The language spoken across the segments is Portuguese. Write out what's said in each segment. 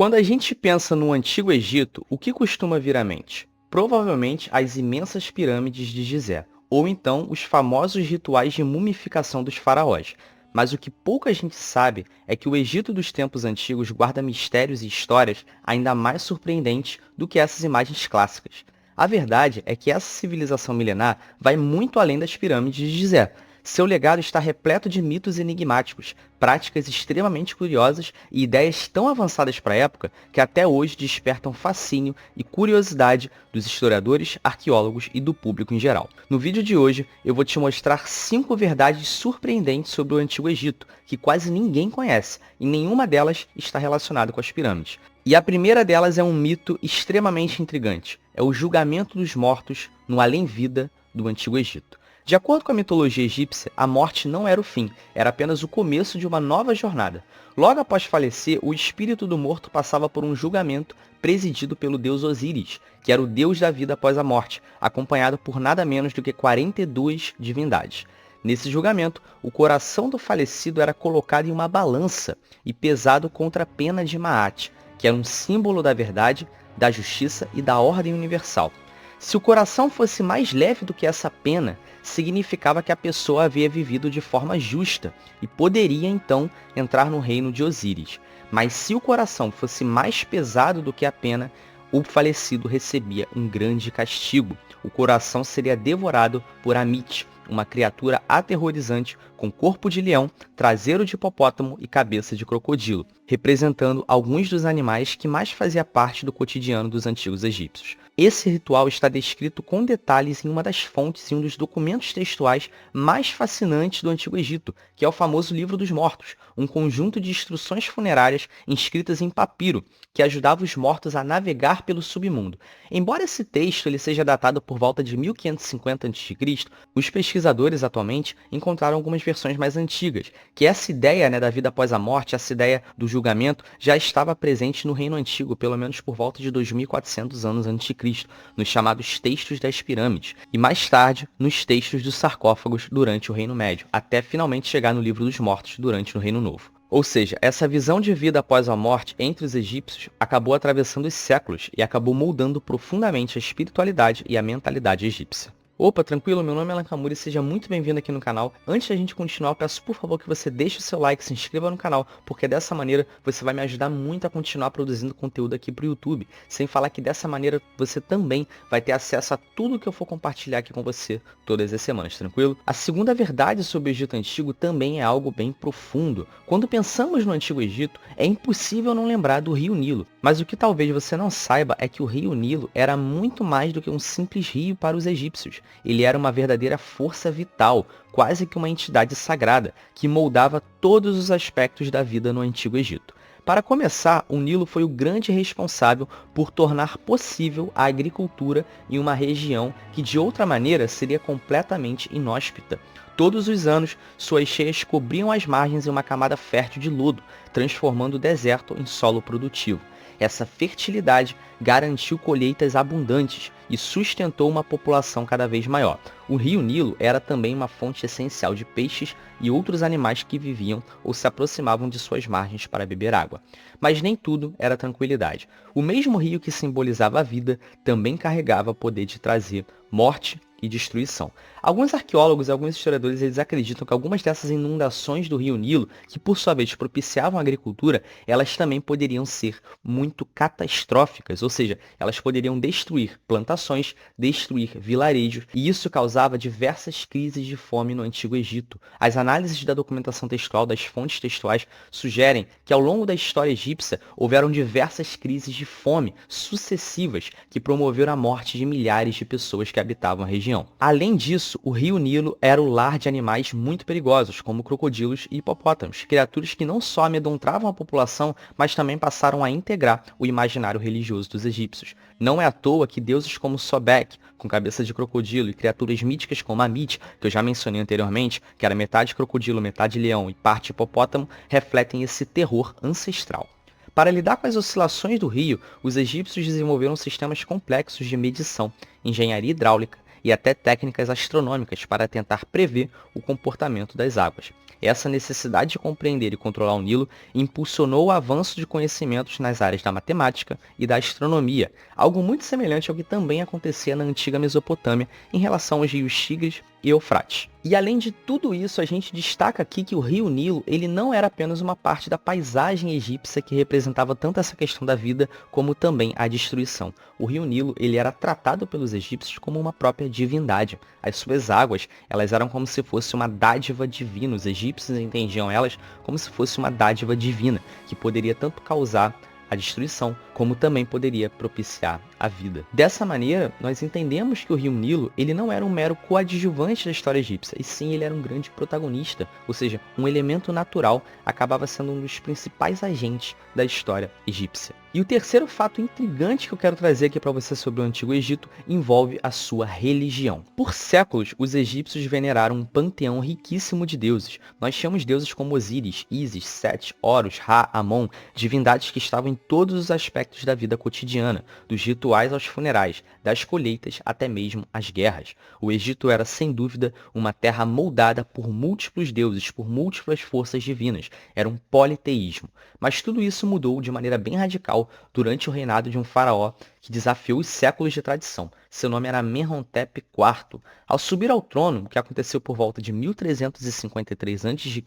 Quando a gente pensa no Antigo Egito, o que costuma vir à mente? Provavelmente as imensas pirâmides de Gizé, ou então os famosos rituais de mumificação dos faraós. Mas o que pouca gente sabe é que o Egito dos tempos antigos guarda mistérios e histórias ainda mais surpreendentes do que essas imagens clássicas. A verdade é que essa civilização milenar vai muito além das pirâmides de Gizé. Seu legado está repleto de mitos enigmáticos, práticas extremamente curiosas e ideias tão avançadas para a época que até hoje despertam fascínio e curiosidade dos historiadores, arqueólogos e do público em geral. No vídeo de hoje, eu vou te mostrar 5 verdades surpreendentes sobre o Antigo Egito, que quase ninguém conhece, e nenhuma delas está relacionada com as pirâmides. E a primeira delas é um mito extremamente intrigante, é o julgamento dos mortos no além-vida do Antigo Egito. De acordo com a mitologia egípcia, a morte não era o fim, era apenas o começo de uma nova jornada. Logo após falecer, o espírito do morto passava por um julgamento presidido pelo deus Osíris, que era o deus da vida após a morte, acompanhado por nada menos do que 42 divindades. Nesse julgamento, o coração do falecido era colocado em uma balança e pesado contra a pena de Maat, que era um símbolo da verdade, da justiça e da ordem universal. Se o coração fosse mais leve do que essa pena, significava que a pessoa havia vivido de forma justa e poderia então entrar no reino de Osíris. Mas se o coração fosse mais pesado do que a pena, o falecido recebia um grande castigo. O coração seria devorado por Amit, uma criatura aterrorizante com corpo de leão, traseiro de hipopótamo e cabeça de crocodilo, representando alguns dos animais que mais fazia parte do cotidiano dos antigos egípcios. Esse ritual está descrito com detalhes em uma das fontes e um dos documentos textuais mais fascinantes do Antigo Egito, que é o famoso Livro dos Mortos, um conjunto de instruções funerárias inscritas em papiro, que ajudava os mortos a navegar pelo submundo. Embora esse texto ele seja datado por volta de 1550 a.C., os pesquisadores atualmente encontraram algumas versões mais antigas, que essa ideia da vida após a morte, essa ideia do julgamento, já estava presente no Reino Antigo, pelo menos por volta de 2400 anos a.C., nos chamados textos das pirâmides, e mais tarde nos textos dos sarcófagos durante o Reino Médio, até finalmente chegar no Livro dos Mortos durante o Reino Novo. Ou seja, essa visão de vida após a morte entre os egípcios acabou atravessando os séculos e acabou moldando profundamente a espiritualidade e a mentalidade egípcia. Opa, tranquilo? Meu nome é Alan Kamura e seja muito bem-vindo aqui no canal. Antes da gente continuar, eu peço por favor que você deixe o seu like, se inscreva no canal, porque dessa maneira você vai me ajudar muito a continuar produzindo conteúdo aqui para o YouTube. Sem falar que dessa maneira você também vai ter acesso a tudo que eu for compartilhar aqui com você todas as semanas, tranquilo? A segunda verdade sobre o Egito Antigo também é algo bem profundo. Quando pensamos no Antigo Egito, é impossível não lembrar do Rio Nilo. Mas o que talvez você não saiba é que o Rio Nilo era muito mais do que um simples rio para os egípcios. Ele era uma verdadeira força vital, quase que uma entidade sagrada, que moldava todos os aspectos da vida no Antigo Egito. Para começar, o Nilo foi o grande responsável por tornar possível a agricultura em uma região que de outra maneira seria completamente inóspita. Todos os anos, suas cheias cobriam as margens em uma camada fértil de lodo, transformando o deserto em solo produtivo. Essa fertilidade garantiu colheitas abundantes e sustentou uma população cada vez maior. O rio Nilo era também uma fonte essencial de peixes e outros animais que viviam ou se aproximavam de suas margens para beber água. Mas nem tudo era tranquilidade. O mesmo rio que simbolizava a vida também carregava o poder de trazer morte e destruição. Alguns arqueólogos e alguns historiadores eles acreditam que algumas dessas inundações do rio Nilo, que por sua vez propiciavam a agricultura, elas também poderiam ser muito catastróficas, ou seja, elas poderiam destruir plantações, destruir vilarejos, e isso causava diversas crises de fome no Antigo Egito. As análises da documentação textual, das fontes textuais, sugerem que ao longo da história egípcia houveram diversas crises de fome sucessivas que promoveram a morte de milhares de pessoas que habitavam a região. Além disso, o rio Nilo era o lar de animais muito perigosos, como crocodilos e hipopótamos, criaturas que não só amedrontavam a população, mas também passaram a integrar o imaginário religioso dos egípcios. Não é à toa que deuses como Sobek, com cabeça de crocodilo, e criaturas míticas como Amit, que eu já mencionei anteriormente, que era metade crocodilo, metade leão e parte hipopótamo, refletem esse terror ancestral. Para lidar com as oscilações do rio, os egípcios desenvolveram sistemas complexos de medição, engenharia hidráulica, e até técnicas astronômicas para tentar prever o comportamento das águas. Essa necessidade de compreender e controlar o Nilo impulsionou o avanço de conhecimentos nas áreas da matemática e da astronomia, algo muito semelhante ao que também acontecia na antiga Mesopotâmia em relação aos rios Tigres e Eufrates. E além de tudo isso, a gente destaca aqui que o rio Nilo ele não era apenas uma parte da paisagem egípcia que representava tanto essa questão da vida como também a destruição. O rio Nilo ele era tratado pelos egípcios como uma própria divindade. As suas águas elas eram como se fosse uma dádiva divina. Os egípcios entendiam elas como se fosse uma dádiva divina, que poderia tanto causar a destruição, como também poderia propiciar a vida. Dessa maneira, nós entendemos que o rio Nilo ele não era um mero coadjuvante da história egípcia, e sim ele era um grande protagonista, ou seja, um elemento natural acabava sendo um dos principais agentes da história egípcia. E o terceiro fato intrigante que eu quero trazer aqui para você sobre o Antigo Egito envolve a sua religião. Por séculos, os egípcios veneraram um panteão riquíssimo de deuses. Nós tínhamos deuses como Osíris, Ísis, Sete, Horus, Ra, Amon, divindades que estavam em todos os aspectos da vida cotidiana, dos rituais aos funerais, das colheitas até mesmo às guerras. O Egito era, sem dúvida, uma terra moldada por múltiplos deuses, por múltiplas forças divinas. Era um politeísmo. Mas tudo isso mudou de maneira bem radical durante o reinado de um faraó que desafiou os séculos de tradição. Seu nome era Amenhotep IV. Ao subir ao trono, que aconteceu por volta de 1353 a.C.,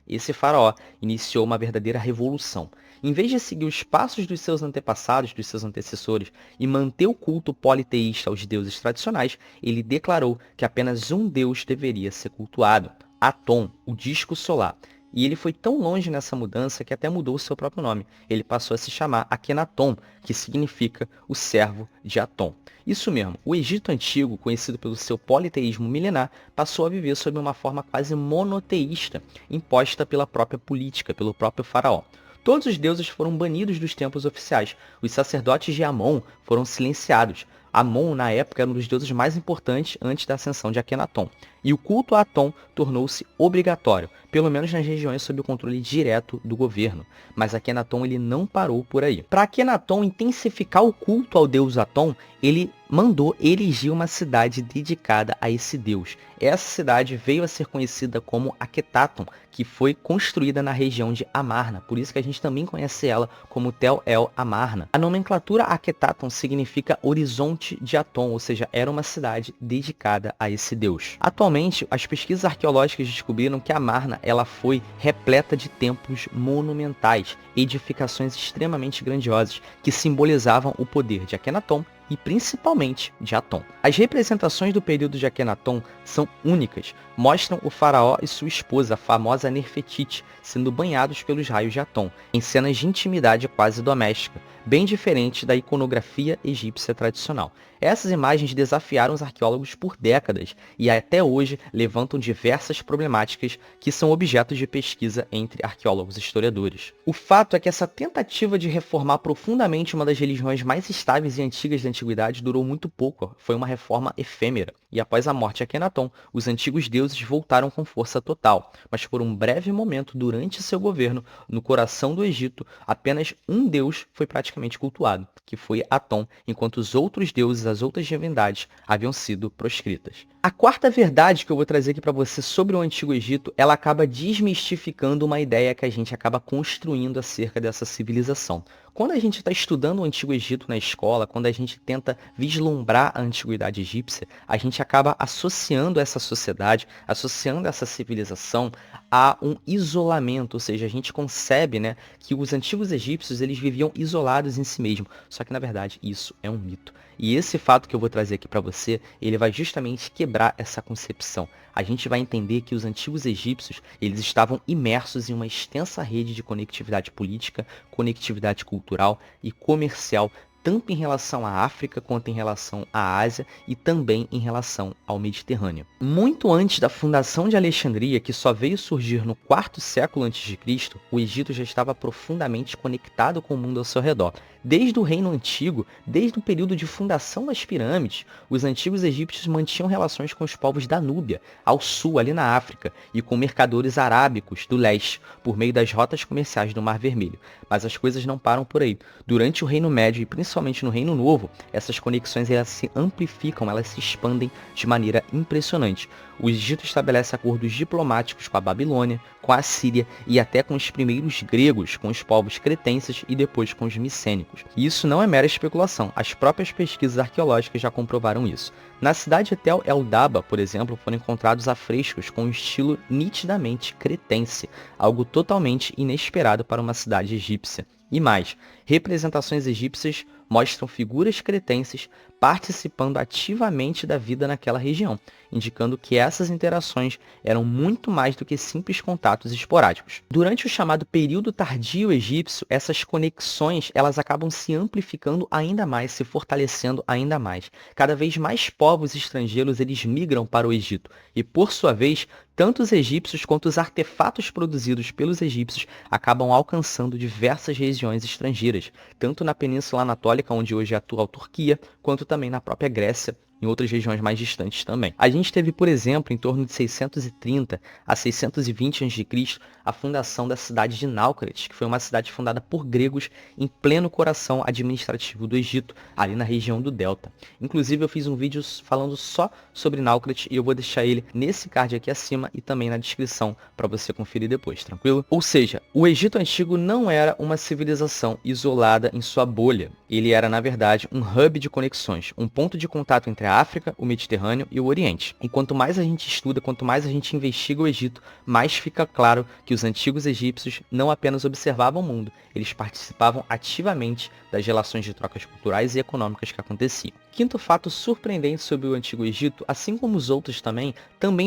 esse faraó iniciou uma verdadeira revolução. Em vez de seguir os passos dos seus antepassados, dos seus antecessores, e manter o culto politeísta aos deuses tradicionais, ele declarou que apenas um deus deveria ser cultuado, Atom, o disco solar. E ele foi tão longe nessa mudança que até mudou o seu próprio nome. Ele passou a se chamar Akhenaton, que significa o servo de Atom. Isso mesmo, o Egito Antigo, conhecido pelo seu politeísmo milenar, passou a viver sob uma forma quase monoteísta, imposta pela própria política, pelo próprio faraó. Todos os deuses foram banidos dos templos oficiais. Os sacerdotes de Amon foram silenciados. Amon, na época, era um dos deuses mais importantes antes da ascensão de Akhenaton. E o culto a Atom tornou-se obrigatório, pelo menos nas regiões sob o controle direto do governo. Mas Akhenaton ele não parou por aí. Para Akhenaton intensificar o culto ao deus Atom, ele mandou erigir uma cidade dedicada a esse deus. Essa cidade veio a ser conhecida como Akhetaton, que foi construída na região de Amarna, por isso que a gente também conhece ela como Tel El Amarna. A nomenclatura Akhetaton significa horizonte de Atom, ou seja, era uma cidade dedicada a esse deus. Atualmente, as pesquisas arqueológicas descobriram que Amarna ela foi repleta de templos monumentais, edificações extremamente grandiosas, que simbolizavam o poder de Akhenaton e principalmente de Atom. As representações do período de Akhenaton são únicas, mostram o faraó e sua esposa, a famosa Nefertiti, sendo banhados pelos raios de Atom, em cenas de intimidade quase doméstica, bem diferente da iconografia egípcia tradicional. Essas imagens desafiaram os arqueólogos por décadas e até hoje levantam diversas problemáticas que são objetos de pesquisa entre arqueólogos e historiadores. O fato é que essa tentativa de reformar profundamente uma das religiões mais estáveis e antigas da antiguidade durou muito pouco, foi uma reforma efêmera. E após a morte de Akhenaton, os antigos deuses voltaram com força total, mas por um breve momento durante seu governo, no coração do Egito, apenas um deus foi praticamente cultuado, que foi Atom, enquanto os outros deuses, as outras divindades, haviam sido proscritas. A quarta verdade que eu vou trazer aqui para você sobre o Antigo Egito, ela acaba desmistificando uma ideia que a gente acaba construindo acerca dessa civilização. Quando a gente está estudando o Antigo Egito na escola, quando a gente tenta vislumbrar a antiguidade egípcia, a gente acaba associando essa sociedade, associando essa civilização a um isolamento, ou seja, a gente concebe, né, que os antigos egípcios eles viviam isolados em si mesmos, só que na verdade isso é um mito. E esse fato que eu vou trazer aqui para você, ele vai justamente quebrar essa concepção. A gente vai entender que os antigos egípcios, eles estavam imersos em uma extensa rede de conectividade política, conectividade cultural e comercial, tanto em relação à África quanto em relação à Ásia e também em relação ao Mediterrâneo. Muito antes da fundação de Alexandria, que só veio surgir no quarto século a.C., o Egito já estava profundamente conectado com o mundo ao seu redor. Desde o Reino Antigo, desde o período de fundação das pirâmides, os antigos egípcios mantinham relações com os povos da Núbia, ao sul, ali na África, e com mercadores arábicos do leste, por meio das rotas comerciais do Mar Vermelho. Mas as coisas não param por aí. Durante o Reino Médio e principalmente principalmente no Reino Novo, essas conexões elas se amplificam, elas se expandem de maneira impressionante. O Egito estabelece acordos diplomáticos com a Babilônia, com a Síria e até com os primeiros gregos, com os povos cretenses e depois com os micênicos. E isso não é mera especulação, as próprias pesquisas arqueológicas já comprovaram isso. Na cidade de Tel el-Daba, por exemplo, foram encontrados afrescos com um estilo nitidamente cretense, algo totalmente inesperado para uma cidade egípcia. E mais, representações egípcias mostram figuras cretenses participando ativamente da vida naquela região, indicando que essas interações eram muito mais do que simples contatos esporádicos. Durante o chamado período tardio egípcio, essas conexões elas acabam se amplificando ainda mais, se fortalecendo ainda mais. Cada vez mais povos estrangeiros eles migram para o Egito e, por sua vez, tanto os egípcios quanto os artefatos produzidos pelos egípcios acabam alcançando diversas regiões estrangeiras, tanto na Península Anatólica, onde hoje é a atual Turquia, quanto também na própria Grécia, em outras regiões mais distantes também. A gente teve, por exemplo, em torno de 630 a 620 a.C., a fundação da cidade de Náucratis, que foi uma cidade fundada por gregos em pleno coração administrativo do Egito, ali na região do Delta. Inclusive, eu fiz um vídeo falando só sobre Náucratis e eu vou deixar ele nesse card aqui acima e também na descrição para você conferir depois, tranquilo? Ou seja, o Egito Antigo não era uma civilização isolada em sua bolha. Ele era, na verdade, um hub de conexões, um ponto de contato entre a África, o Mediterrâneo e o Oriente. E quanto mais a gente estuda, quanto mais a gente investiga o Egito, mais fica claro que os antigos egípcios não apenas observavam o mundo, eles participavam ativamente das relações de trocas culturais e econômicas que aconteciam. Quinto fato surpreendente sobre o Antigo Egito, assim como os outros também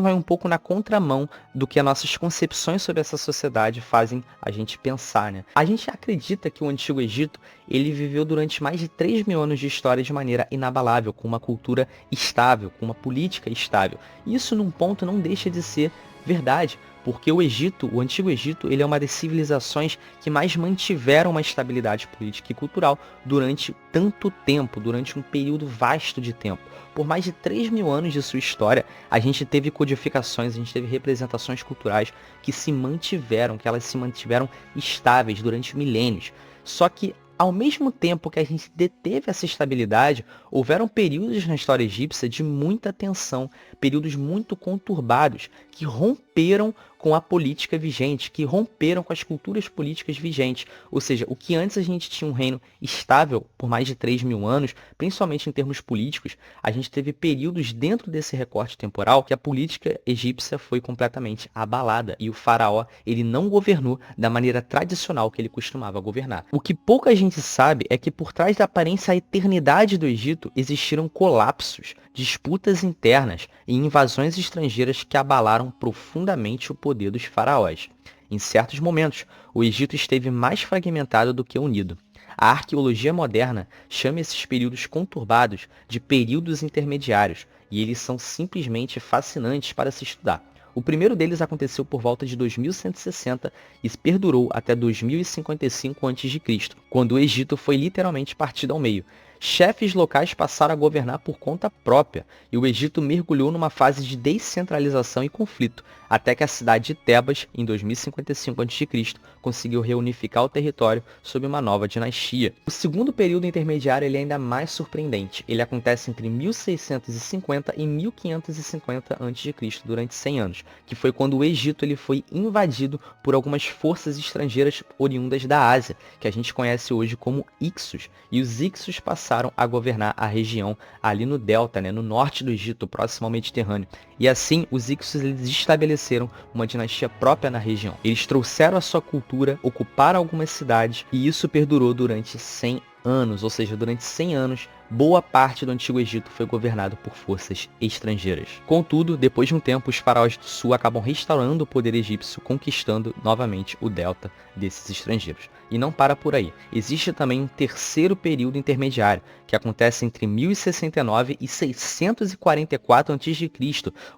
vai um pouco na contramão do que as nossas concepções sobre essa sociedade fazem a gente pensar, né? A gente acredita que o Antigo Egito, ele viveu durante mais de 3.000 anos de história de maneira inabalável, com uma cultura estável, com uma política estável. Isso num ponto não deixa de ser verdade, porque o Egito, o Antigo Egito, ele é uma das civilizações que mais mantiveram uma estabilidade política e cultural durante tanto tempo, durante um período vasto de tempo. Por mais de 3.000 anos de sua história, a gente teve codificações, a gente teve representações culturais que se mantiveram, que elas se mantiveram estáveis durante milênios. Só que, ao mesmo tempo que a gente deteve essa estabilidade, houveram períodos na história egípcia de muita tensão, períodos muito conturbados, que romperam com a política vigente, que romperam com as culturas políticas vigentes. Ou seja, o que antes a gente tinha um reino estável por mais de 3.000 anos, principalmente em termos políticos, a gente teve períodos dentro desse recorte temporal que a política egípcia foi completamente abalada e o faraó ele não governou da maneira tradicional que ele costumava governar. O que pouca gente sabe é que por trás da aparência à eternidade do Egito existiram colapsos, disputas internas e invasões estrangeiras que abalaram profundamente o poder dos faraós. Em certos momentos, o Egito esteve mais fragmentado do que unido. A arqueologia moderna chama esses períodos conturbados de períodos intermediários, e eles são simplesmente fascinantes para se estudar. O primeiro deles aconteceu por volta de 2160 e perdurou até 2055 a.C., quando o Egito foi literalmente partido ao meio. Chefes locais passaram a governar por conta própria, e o Egito mergulhou numa fase de descentralização e conflito, até que a cidade de Tebas, em 2055 a.C., conseguiu reunificar o território sob uma nova dinastia. O segundo período intermediário ele é ainda mais surpreendente. Ele acontece entre 1650 e 1550 a.C., durante 100 anos, que foi quando o Egito ele foi invadido por algumas forças estrangeiras oriundas da Ásia, que a gente conhece hoje como Ixos, e os Ixos passaram a governar a região ali no Delta, no norte do Egito, próximo ao Mediterrâneo. E assim, os Ixos eles estabeleceram uma dinastia própria na região. Eles trouxeram a sua cultura, ocuparam algumas cidades, e isso perdurou durante 100 anos, ou seja, durante 100 anos, boa parte do Antigo Egito foi governado por forças estrangeiras. Contudo, depois de um tempo, os faraós do sul acabam restaurando o poder egípcio, conquistando novamente o delta desses estrangeiros. E não para por aí. Existe também um terceiro período intermediário, que acontece entre 1069 e 644 a.C.,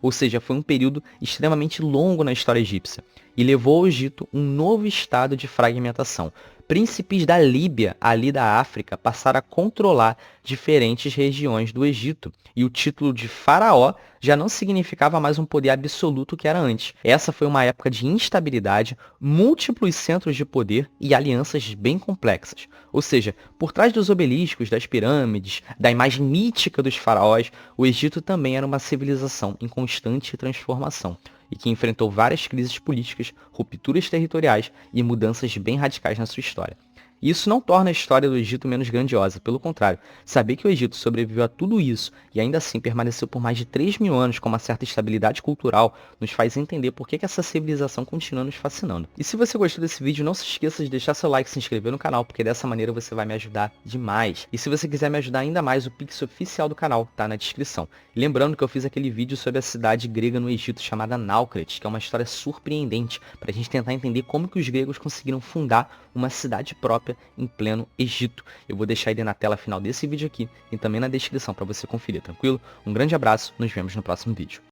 ou seja, foi um período extremamente longo na história egípcia, e levou ao Egito um novo estado de fragmentação. príncipes da Líbia, ali da África, passaram a controlar diferentes regiões do Egito, e o título de faraó já não significava mais um poder absoluto que era antes. Essa foi uma época de instabilidade, múltiplos centros de poder e alianças bem complexas. Ou seja, por trás dos obeliscos, das pirâmides, da imagem mítica dos faraós, o Egito também era uma civilização em constante transformação e que enfrentou várias crises políticas, rupturas territoriais e mudanças bem radicais na sua história. Isso não torna a história do Egito menos grandiosa, pelo contrário, saber que o Egito sobreviveu a tudo isso e ainda assim permaneceu por mais de 3.000 anos com uma certa estabilidade cultural nos faz entender por que essa civilização continua nos fascinando. E se você gostou desse vídeo, não se esqueça de deixar seu like e se inscrever no canal, porque dessa maneira você vai me ajudar demais. E se você quiser me ajudar ainda mais, o Pix oficial do canal tá na descrição. E lembrando que eu fiz aquele vídeo sobre a cidade grega no Egito chamada Náucrates, que é uma história surpreendente para a gente tentar entender como que os gregos conseguiram fundar uma cidade própria em pleno Egito. Eu vou deixar ele na tela final desse vídeo aqui e também na descrição para você conferir, tranquilo? Um grande abraço, nos vemos no próximo vídeo.